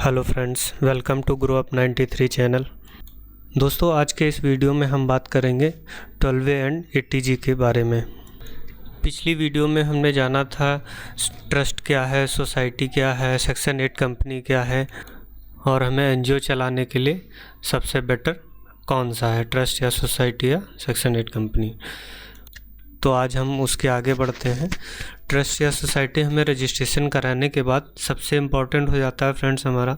Hello friends, welcome to grow up 93 channel. दोस्तों, आज के इस वीडियो में हम बात करेंगे 12A एंड ATG के बारे में। पिछली वीडियो में हमने जाना था ट्रस्ट क्या है, सोसाइटी क्या है, सेक्शन 8 कंपनी क्या है और हमें एनजीओ चलाने के लिए सबसे बेटर कौन सा है, ट्रस्ट या सोसाइटी या सेक्शन 8 कंपनी। तो आज हम उसके आगे बढ़ते हैं। ट्रस्ट या सोसाइटी हमें रजिस्ट्रेशन कराने के बाद सबसे इम्पॉर्टेंट हो जाता है फ्रेंड्स हमारा।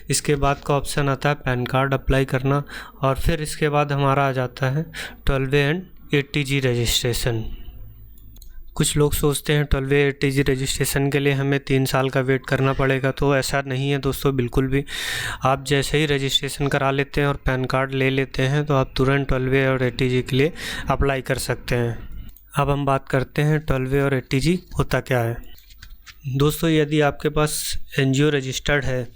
इसके बाद का ऑप्शन आता है पैन कार्ड अप्लाई करना और फिर इसके बाद हमारा आ जाता है 12A एंड ATG रजिस्ट्रेशन। कुछ लोग सोचते हैं 12A ATG रजिस्ट्रेशन के लिए हमें 3 साल का वेट करना पड़ेगा, तो ऐसा नहीं है दोस्तों, बिल्कुल भी। आप जैसे ही रजिस्ट्रेशन करा लेते हैं और पैन कार्ड ले लेते हैं तो आप तुरंत 12A और ATG के लिए अप्लाई कर सकते हैं। अब हम बात करते हैं 12A और ATG होता क्या है। दोस्तों, यदि आपके पास एनजीओ रजिस्टर्ड है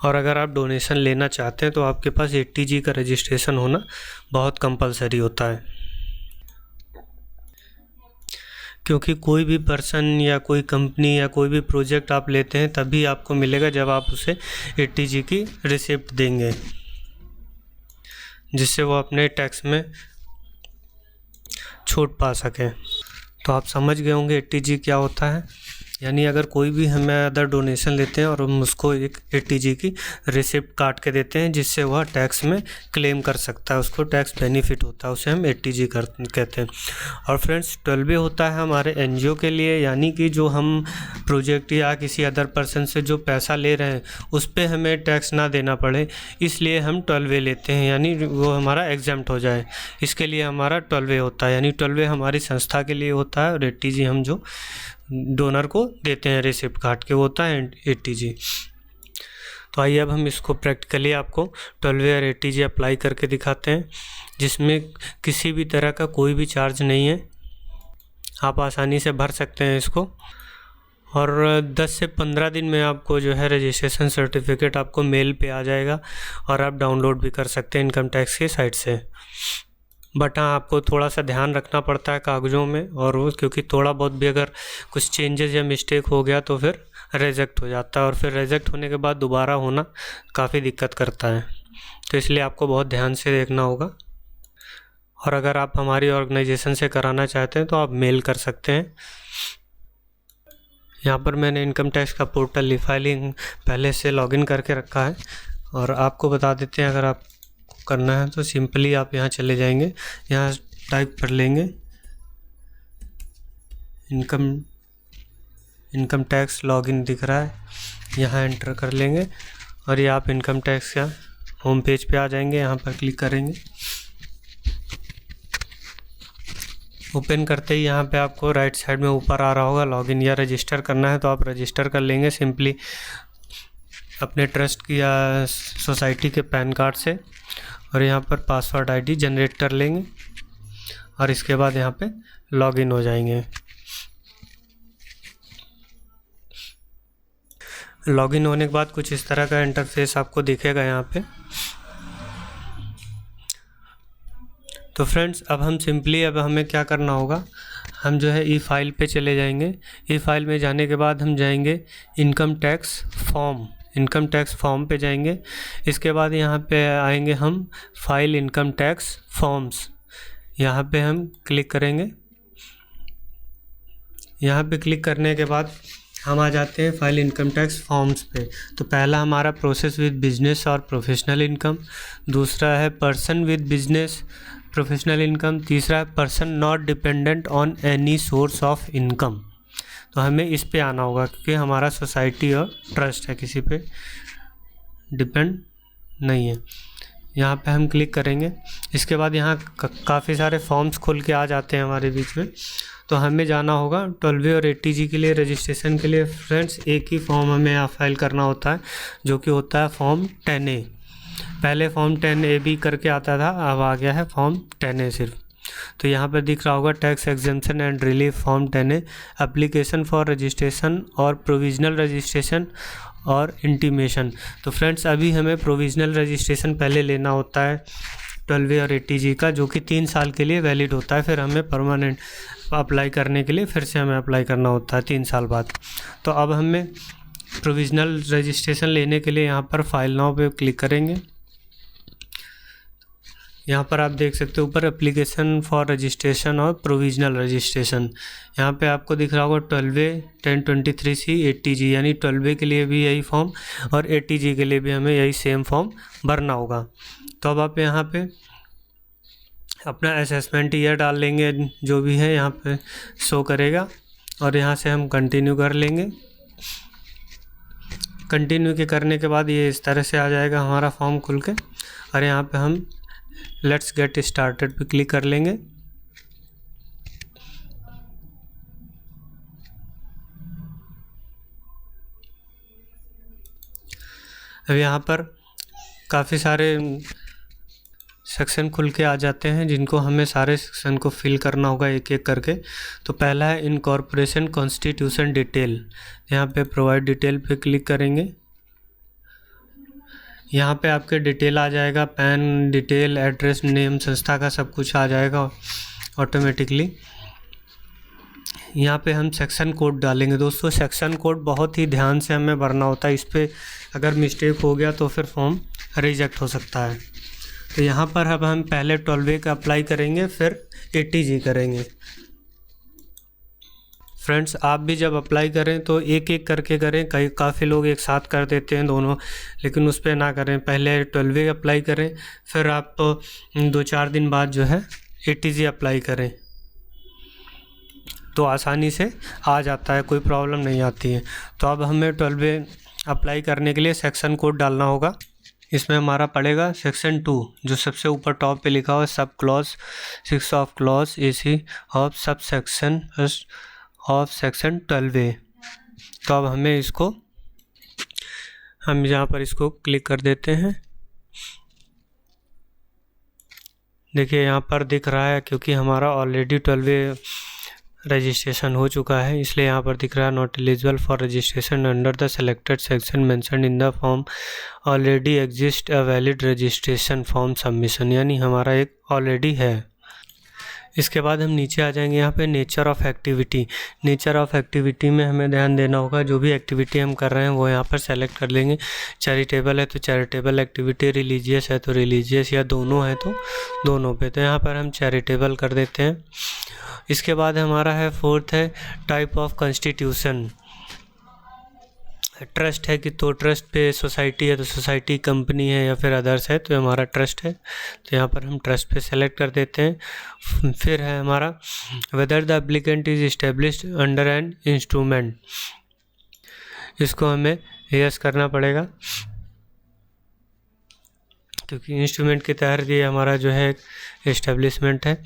और अगर आप डोनेशन लेना चाहते हैं तो आपके पास ATG का रजिस्ट्रेशन होना बहुत कंपलसरी होता है, क्योंकि कोई भी पर्सन या कोई कंपनी या कोई भी प्रोजेक्ट आप लेते हैं तभी आपको मिलेगा जब आप उसे ATG की रिसिप्ट देंगे, जिससे वो अपने टैक्स में छूट पा सकें। तो आप समझ गए होंगे ATG क्या होता है। यानी अगर कोई भी हमें अदर डोनेशन लेते हैं और हम उसको एक ATG की रिसिप्ट काट के देते हैं, जिससे वह टैक्स में क्लेम कर सकता है, उसको टैक्स बेनिफिट होता है, उसे हम ATG कहते हैं। और फ्रेंड्स, 12A होता है हमारे एनजीओ के लिए, यानी कि जो हम प्रोजेक्ट या किसी अदर पर्सन से जो पैसा ले रहे हैं उस पर हमें टैक्स ना देना पड़े, इसलिए हम 12A लेते हैं, यानी वो हमारा एग्जम्प्ट हो जाए। इसके लिए हमारा 12A होता है, यानी 12A हमारी संस्था के लिए होता है और ATG हम जो डोनर को देते हैं रिसिप्ट काट के, वो होता है ATG। तो आइए अब हम इसको प्रैक्टिकली आपको 12A और ATG अप्लाई करके दिखाते हैं, जिसमें किसी भी तरह का कोई भी चार्ज नहीं है। आप आसानी से भर सकते हैं इसको और 10 से 15 दिन में आपको जो है रजिस्ट्रेशन सर्टिफिकेट आपको मेल पे आ जाएगा और आप डाउनलोड भी कर सकते हैं इनकम टैक्स की साइट से। बट हाँ, आपको थोड़ा सा ध्यान रखना पड़ता है कागज़ों में, और वो क्योंकि थोड़ा बहुत भी अगर कुछ चेंजेस या मिस्टेक हो गया तो फिर रिजेक्ट हो जाता है, और फिर रिजेक्ट होने के बाद दोबारा होना काफ़ी दिक्कत करता है। तो इसलिए आपको बहुत ध्यान से देखना होगा। और अगर आप हमारी ऑर्गेनाइजेशन से कराना चाहते हैं तो आप मेल कर सकते हैं। यहाँ पर मैंने इनकम टैक्स का पोर्टल फाइलिंग पहले से लॉगिन करके रखा है, और आपको बता देते हैं अगर आप करना है तो सिंपली आप यहाँ चले जाएंगे, यहाँ टाइप कर लेंगे इनकम टैक्स लॉगिन दिख रहा है, यहाँ एंटर कर लेंगे और ये आप इनकम टैक्स का होम पेज पे आ जाएंगे। यहाँ पर क्लिक करेंगे, ओपन करते ही यहाँ पे आपको राइट साइड में ऊपर आ रहा होगा लॉगिन या रजिस्टर करना है, तो आप रजिस्टर कर लेंगे सिंपली अपने ट्रस्ट की या सोसाइटी के पैन कार्ड से, और यहाँ पर पासवर्ड आईडी जनरेट कर लेंगे और इसके बाद यहाँ पे लॉगिन हो जाएंगे। लॉगिन होने के बाद कुछ इस तरह का इंटरफेस आपको दिखेगा यहाँ पे। तो फ्रेंड्स, अब हम सिंपली अब हमें क्या करना होगा, हम जो है ई फाइल पे चले जाएंगे। ई फाइल में जाने के बाद हम जाएंगे इनकम टैक्स फॉर्म पे जाएंगे। इसके बाद यहाँ पे आएंगे हम फाइल इनकम टैक्स फॉर्म्स, यहाँ पे हम क्लिक करेंगे। यहाँ पे क्लिक करने के बाद हम आ जाते हैं फाइल इनकम टैक्स फॉर्म्स पे। तो पहला हमारा प्रोसेस विद बिजनेस और प्रोफेशनल इनकम, दूसरा है person with business professional income, तीसरा है person not dependent on any source of income. तो हमें इस पे आना होगा क्योंकि हमारा सोसाइटी और ट्रस्ट है, किसी पे डिपेंड नहीं है। यहाँ पे हम क्लिक करेंगे। इसके बाद यहाँ काफ़ी सारे फॉर्म्स खुल के आ जाते हैं हमारे बीच में। तो हमें जाना होगा 12A और ATG के लिए रजिस्ट्रेशन के लिए फ्रेंड्स एक ही फॉर्म हमें यहाँ फाइल करना होता है, जो कि होता है फॉर्म 10A। पहले फॉर्म 10AB करके आता था, अब आ गया है फॉर्म 10A सिर्फ। तो यहाँ पर दिख रहा होगा tax exemption and relief form 10A, application for registration और प्रोविजनल रजिस्ट्रेशन और इंटीमेशन। तो फ्रेंड्स, अभी हमें प्रोविजनल रजिस्ट्रेशन पहले लेना होता है 12A और ATG का, जो कि 3 साल के लिए वैलिड होता है। फिर हमें परमानेंट अप्लाई करने के लिए फिर से हमें अप्लाई करना होता है 3 साल बाद। तो अब हमें प्रोविज़नल रजिस्ट्रेशन लेने के लिए यहाँ पर फाइल नाउ पे क्लिक करेंगे। यहाँ पर आप देख सकते हो ऊपर एप्लीकेशन फॉर रजिस्ट्रेशन और प्रोविज़नल रजिस्ट्रेशन, यहाँ पे आपको दिख रहा होगा 12A 1023C 80G, यानी 12A के लिए भी यही फॉर्म और 80G के लिए भी हमें यही सेम फॉर्म भरना होगा। तो अब आप यहाँ पे अपना असेसमेंट ईयर डाल लेंगे, जो भी है यहाँ पे शो करेगा, और यहाँ से हम कंटिन्यू कर लेंगे। कंटिन्यू के करने के बाद ये इस तरह से आ जाएगा हमारा फॉर्म खुल के, और यहाँ पे हम लेट्स गेट स्टार्टेड पे क्लिक कर लेंगे। अब यहाँ पर काफ़ी सारे सेक्शन खुल के आ जाते हैं, जिनको हमें सारे सेक्शन को फिल करना होगा एक एक करके। तो पहला है इनकॉर्पोरेशन कॉन्स्टिट्यूशन डिटेल, यहाँ पे प्रोवाइड डिटेल पे क्लिक करेंगे। यहाँ पे आपके डिटेल आ जाएगा, पैन डिटेल, एड्रेस, नेम, संस्था का सब कुछ आ जाएगा ऑटोमेटिकली। यहाँ पे हम सेक्शन कोड डालेंगे। दोस्तों सेक्शन कोड बहुत ही ध्यान से हमें भरना होता है, इस पर अगर मिस्टेक हो गया तो फिर फॉर्म रिजेक्ट हो सकता है। तो यहाँ पर अब हम पहले 12A का अप्लाई करेंगे, फिर 80G करेंगे। फ्रेंड्स आप भी जब अप्लाई करें तो एक एक करके करें, काफ़ी लोग एक साथ कर देते हैं दोनों, लेकिन उस पर ना करें। पहले 12A अप्लाई करें, फिर आप 2-4 दिन बाद जो है 80G अप्लाई करें, तो आसानी से आ जाता है, कोई प्रॉब्लम नहीं आती है। तो अब हमें 12A अप्लाई करने के लिए सेक्शन कोड डालना होगा। इसमें हमारा पड़ेगा सेक्शन 2, जो सबसे ऊपर टॉप पे लिखा हुआ है, sub clause 6 of clause AC of sub section of section 12A। तो अब हमें इसको, हम यहाँ पर इसको क्लिक कर देते हैं। देखिए यहाँ पर दिख रहा है, क्योंकि हमारा ऑलरेडी 12A रजिस्ट्रेशन हो चुका है, इसलिए यहाँ पर दिख रहा है not eligible for registration under the selected section mentioned in the form already exist a valid registration form submission, यानी हमारा एक ऑलरेडी है। इसके बाद हम नीचे आ जाएंगे, यहाँ पे nature of activity. Nature of activity में हमें ध्यान देना होगा, जो भी एक्टिविटी हम कर रहे हैं वो यहाँ पर सेलेक्ट कर लेंगे। चैरिटेबल है तो चैरिटेबल एक्टिविटी, रिलीजियस है तो रिलीजियस, या दोनों है तो दोनों पे। तो यहाँ पर हम चैरिटेबल कर देते हैं। इसके बाद हमारा है 4th है टाइप ऑफ कॉन्स्टिट्यूशन। ट्रस्ट है कि तो ट्रस्ट पे, सोसाइटी है तो सोसाइटी, कंपनी है या फिर अदर्स है तो हमारा ट्रस्ट है, तो यहाँ पर हम ट्रस्ट पे सेलेक्ट कर देते हैं। फिर है हमारा whether the applicant is established under an instrument, इसको हमें यस करना पड़ेगा, क्योंकि इंस्ट्रूमेंट के तहत ये हमारा जो है इस्टेब्लिशमेंट है।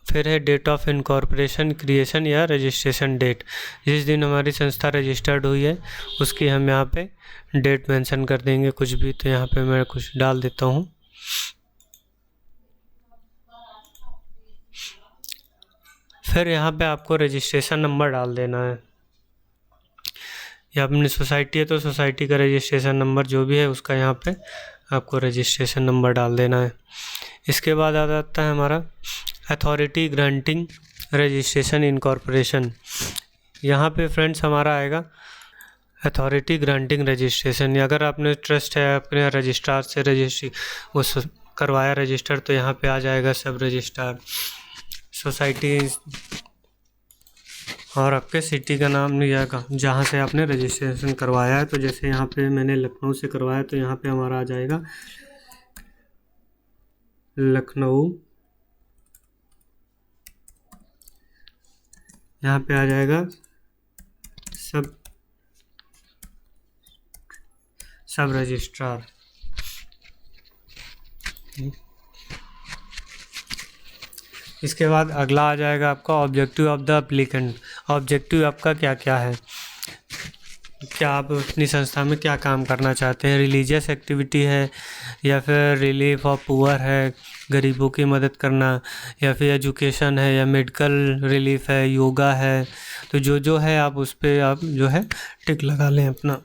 फिर है डेट ऑफ इनकॉर्पोरेशन, क्रिएशन या रजिस्ट्रेशन डेट, जिस दिन हमारी संस्था रजिस्टर्ड हुई है उसकी हम यहाँ पे डेट मेंशन कर देंगे कुछ भी। तो यहाँ पे मैं कुछ डाल देता हूँ। फिर यहाँ पे आपको रजिस्ट्रेशन नंबर डाल देना है, या अपनी सोसाइटी है तो सोसाइटी का रजिस्ट्रेशन नंबर जो भी है उसका यहाँ पे आपको रजिस्ट्रेशन नंबर डाल देना है। इसके बाद आ जाता है हमारा अथॉरिटी ग्रांटिंग रजिस्ट्रेशन इनकॉर्पोरेशन। यहाँ पे फ्रेंड्स हमारा आएगा अथॉरिटी ग्रांटिंग रजिस्ट्रेशन। अगर आपने ट्रस्ट है अपने रजिस्ट्रार से रजिस्ट्री वो करवाया रजिस्टर, तो यहाँ पे आ जाएगा सब रजिस्ट्रार, सोसाइटी और आपके सिटी का नाम नहीं आएगा जहाँ से आपने रजिस्ट्रेशन करवाया है। तो जैसे यहाँ पे मैंने लखनऊ से करवाया, तो यहाँ पे हमारा आ जाएगा लखनऊ, यहाँ पे आ जाएगा सब रजिस्ट्रार। इसके बाद अगला आ जाएगा आपका objective of the applicant. Objective आपका क्या क्या है, क्या आप अपनी संस्था में क्या काम करना चाहते हैं, रिलीजियस एक्टिविटी है या फिर रिलीफ ऑफ पुअर है, गरीबों की मदद करना, या फिर एजुकेशन है, या मेडिकल रिलीफ है, योगा है। तो जो है आप उस पर आप जो है टिक लगा लें अपना।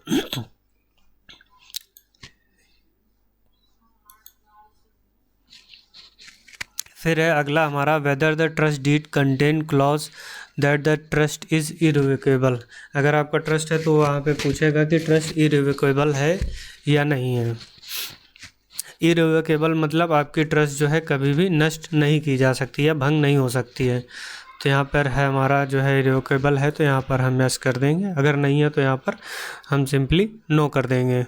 फिर है अगला हमारा whether the trust deed contain clause that the trust is irrevocable. अगर आपका ट्रस्ट है तो वहाँ पे पूछेगा कि ट्रस्ट इरिवोकेबल है या नहीं है। इरिवोकेबल मतलब आपकी ट्रस्ट जो है कभी भी नष्ट नहीं की जा सकती है, भंग नहीं हो सकती है। तो यहाँ पर है हमारा जो है इरिवोकेबल है तो यहाँ पर हम यस कर देंगे, अगर नहीं है तो यहाँ पर हम सिंपली नो कर देंगे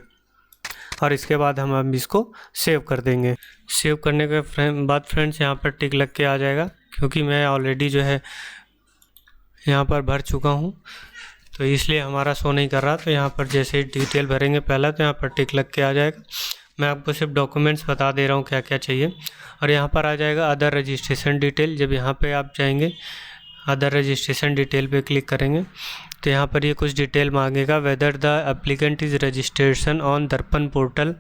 और इसके बाद हम अब इसको सेव कर देंगे। सेव करने के बाद फ्रेंड्स यहाँ पर टिक लग के आ जाएगा, क्योंकि मैं ऑलरेडी जो है यहाँ पर भर चुका हूँ तो इसलिए हमारा शो नहीं कर रहा। तो यहाँ पर जैसे ही डिटेल भरेंगे पहला तो यहाँ पर टिक लग के आ जाएगा। मैं आपको सिर्फ डॉक्यूमेंट्स बता दे रहा हूँ क्या क्या चाहिए। और यहाँ पर आ जाएगा अदर रजिस्ट्रेशन डिटेल। जब यहाँ पे आप जाएंगे अदर रजिस्ट्रेशन डिटेल पे क्लिक करेंगे तो यहाँ पर ये कुछ डिटेल मांगेगा। Whether the applicant is registration on दर्पण पोर्टल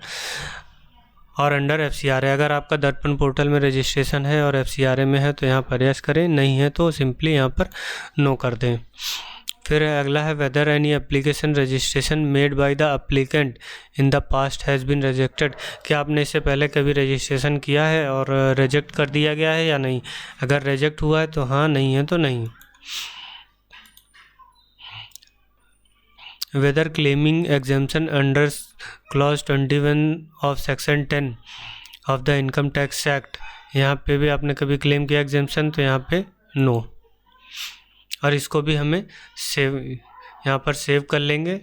और अंडर FCRA। अगर आपका दर्पण पोर्टल में रजिस्ट्रेशन है और FCRA में है तो यहाँ पर यस करें, नहीं है तो सिंपली यहाँ पर नो कर दें। फिर अगला है whether any application registration made by the applicant in the past has been rejected. क्या आपने इससे पहले कभी रजिस्ट्रेशन किया है और रिजेक्ट कर दिया गया है या नहीं। अगर रिजेक्ट हुआ है तो हाँ, नहीं है तो नहीं। Whether claiming exemption under clause 21 of section 10 of the income tax act. यहाँ पे भी आपने कभी क्लेम किया एग्जेम्पशन तो यहाँ पे नो। और इसको भी हमें सेव यहाँ पर सेव कर लेंगे।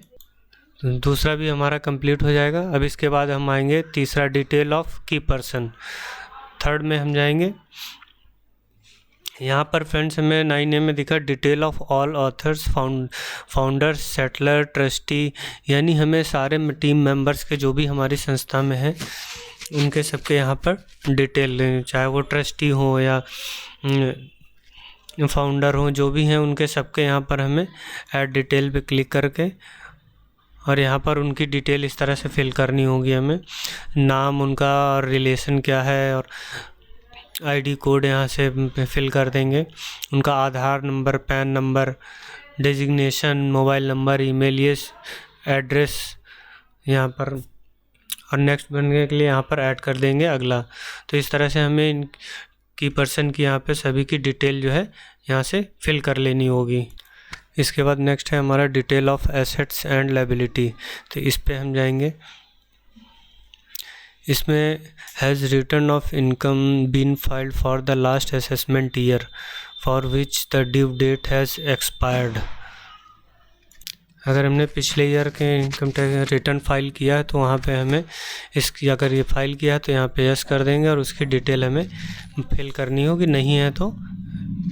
दूसरा भी हमारा कंप्लीट हो जाएगा। अब इसके बाद हम आएंगे तीसरा डिटेल ऑफ की पर्सन। थर्ड में हम जाएंगे, यहाँ पर फ्रेंड्स हमें 9A में दिखा detail of all authors founders settler trustee, यानी हमें सारे टीम मेंबर्स के जो भी हमारी संस्था में हैं उनके सबके यहाँ पर डिटेल लें, चाहे वो ट्रस्टी हो या फाउंडर हो, जो भी हैं उनके सबके यहाँ पर हमें ऐड डिटेल पे क्लिक करके और यहाँ पर उनकी डिटेल इस तरह से फिल करनी होगी हमें। नाम उनका और रिलेशन क्या है और ID कोड यहाँ से फिल कर देंगे। उनका Aadhaar number, PAN number, designation, mobile number, email, ये एड्रेस यहाँ पर और नेक्स्ट बनने के लिए यहाँ पर ऐड कर देंगे अगला। तो इस तरह से हमें इन की पर्सन की यहाँ पे सभी की डिटेल जो है यहाँ से फिल कर लेनी होगी। इसके बाद नेक्स्ट है हमारा detail of assets and liability. तो इस पे हम जाएंगे। इसमें has return of income been filed for the last assessment year for which the due date has expired. अगर हमने पिछले ईयर के इनकम टैक्स रिटर्न फाइल किया है तो वहाँ पे हमें इसकी, अगर ये फाइल किया है तो यहाँ पे यस कर देंगे और उसकी डिटेल हमें फिल करनी होगी। नहीं है तो,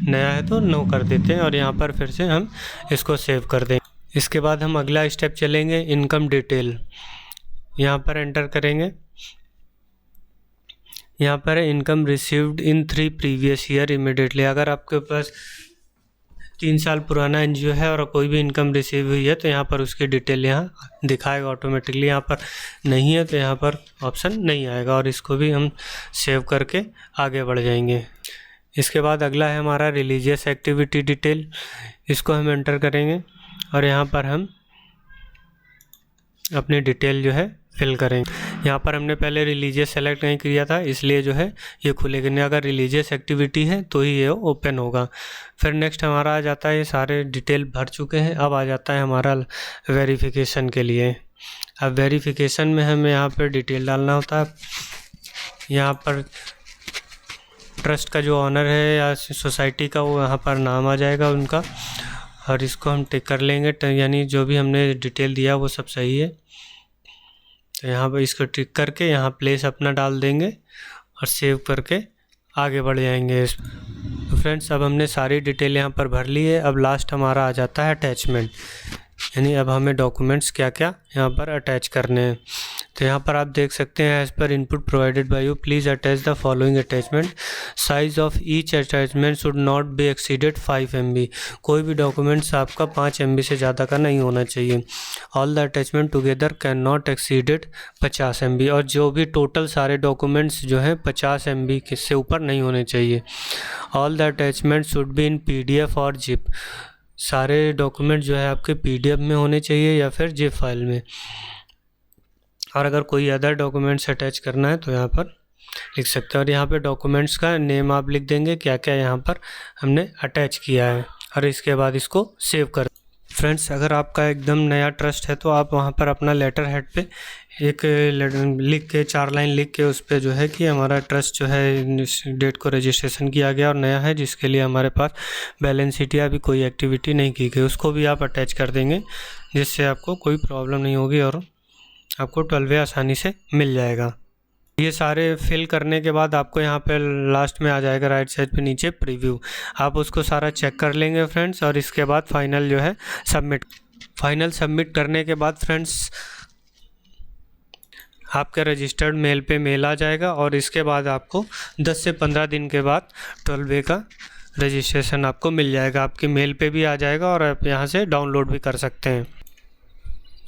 नया है तो नो कर देते हैं और यहाँ पर फिर से हम इसको सेव कर दें। इसके बाद हम अगला स्टेप चलेंगे, इनकम डिटेल। यहाँ पर एंटर करेंगे। यहाँ पर income received in 3 previous year immediately. अगर आपके पास 3 साल पुराना NGO है और कोई भी इनकम रिसीव हुई है तो यहाँ पर उसकी डिटेल यहाँ दिखाएगा ऑटोमेटिकली। यहाँ पर नहीं है तो यहाँ पर ऑप्शन नहीं आएगा और इसको भी हम सेव करके आगे बढ़ जाएंगे। इसके बाद अगला है हमारा रिलीजियस एक्टिविटी डिटेल। इसको हम एंटर करेंगे और यहाँ पर हम अपनी डिटेल जो है फिल करेंगे। यहाँ पर हमने पहले रिलीजियस सेलेक्ट नहीं किया था इसलिए जो है ये खुलेगा नहीं। अगर रिलीजियस एक्टिविटी है तो ही ये ओपन होगा। फिर नेक्स्ट हमारा आ जाता है, ये सारे डिटेल भर चुके हैं, अब आ जाता है हमारा वेरिफिकेशन के लिए। अब वेरिफिकेशन में हमें यहाँ पर डिटेल डालना होता है। यहाँ पर ट्रस्ट का जो ऑनर है या सोसाइटी का वो यहाँ पर नाम आ जाएगा उनका और इसको हम टिक कर लेंगे, यानी जो भी हमने डिटेल दिया वो सब सही है। तो यहाँ पर इसको टिक करके यहाँ प्लेस अपना डाल देंगे और सेव करके आगे बढ़ जाएंगे। तो फ्रेंड्स अब हमने सारी डिटेल यहाँ पर भर ली है। अब लास्ट हमारा आ जाता है अटैचमेंट, यानी अब हमें डॉक्यूमेंट्स क्या क्या यहाँ पर अटैच करने हैं। तो यहाँ पर आप देख सकते हैं, as per input provided by you please attach the following attachment. Size of each attachment should not be exceeded 5 MB। कोई भी डॉक्यूमेंट्स आपका 5 MB से ज़्यादा का नहीं होना चाहिए। All the attachment together can not exceeded 50 MB। और जो भी टोटल सारे डॉक्यूमेंट्स जो हैं 50 MB से ऊपर नहीं होने चाहिए। All the attachment should be in PDF और ZIP। सारे डॉक्यूमेंट जो है आपके PDF में होने चाहिए या फिर ZIP फाइल में। और अगर कोई अदर डॉक्यूमेंट्स अटैच करना है तो यहाँ पर लिख सकते हैं। और यहाँ पे डॉक्यूमेंट्स का नेम आप लिख देंगे क्या क्या यहाँ पर हमने अटैच किया है। और इसके बाद इसको सेव कर। फ्रेंड्स, अगर आपका एकदम नया ट्रस्ट है तो आप वहाँ पर अपना लेटर हेड पे एक लिख के 4 लाइन लिख के उस पर जो है कि हमारा ट्रस्ट जो है इस डेट को रजिस्ट्रेशन किया गया और नया है, जिसके लिए हमारे पास बैलेंस शीट या अभी कोई एक्टिविटी नहीं की गई, उसको भी आप अटैच कर देंगे, जिससे आपको कोई प्रॉब्लम नहीं होगी और आपको 12 आसानी से मिल जाएगा। ये सारे फिल करने के बाद आपको यहाँ पे लास्ट में आ जाएगा राइट साइड पे नीचे प्रीव्यू, आप उसको सारा चेक कर लेंगे फ्रेंड्स। और इसके बाद फाइनल जो है सबमिट करने के बाद फ्रेंड्स आपके रजिस्टर्ड मेल पे मेल आ जाएगा और इसके बाद आपको 10 से 15 दिन के बाद 12A का रजिस्ट्रेशन आपको मिल जाएगा, आपके मेल पे भी आ जाएगा और आप यहाँ से डाउनलोड भी कर सकते हैं।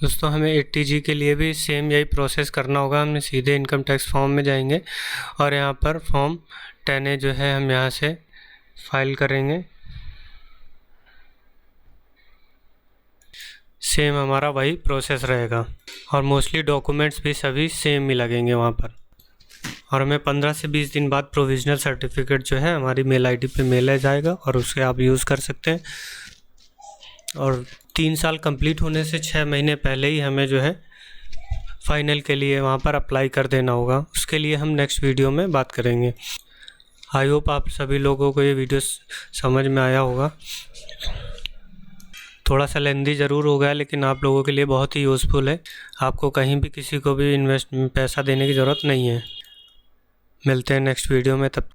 दोस्तों, हमें 80G के लिए भी सेम यही प्रोसेस करना होगा। हमने सीधे इनकम टैक्स फॉर्म में जाएंगे और यहाँ पर फॉर्म 10A जो है हम यहाँ से फाइल करेंगे। सेम हमारा वही प्रोसेस रहेगा और मोस्टली डॉक्यूमेंट्स भी सभी सेम ही लगेंगे वहाँ पर। और हमें 15 से 20 दिन बाद प्रोविजनल सर्टिफिकेट जो है हमारी मेल आईडी पे मेल आ जाएगा और उसे आप यूज़ कर सकते हैं। और 3 साल कंप्लीट होने से 6 महीने पहले ही हमें जो है फाइनल के लिए वहाँ पर अप्लाई कर देना होगा, उसके लिए हम नेक्स्ट वीडियो में बात करेंगे। आई होप आप सभी लोगों को ये वीडियो समझ में आया होगा। थोड़ा सा लेंदी ज़रूर हो गया, लेकिन आप लोगों के लिए बहुत ही यूज़फुल है। आपको कहीं भी किसी को भी पैसा देने की ज़रूरत नहीं है। मिलते हैं नेक्स्ट वीडियो में, तब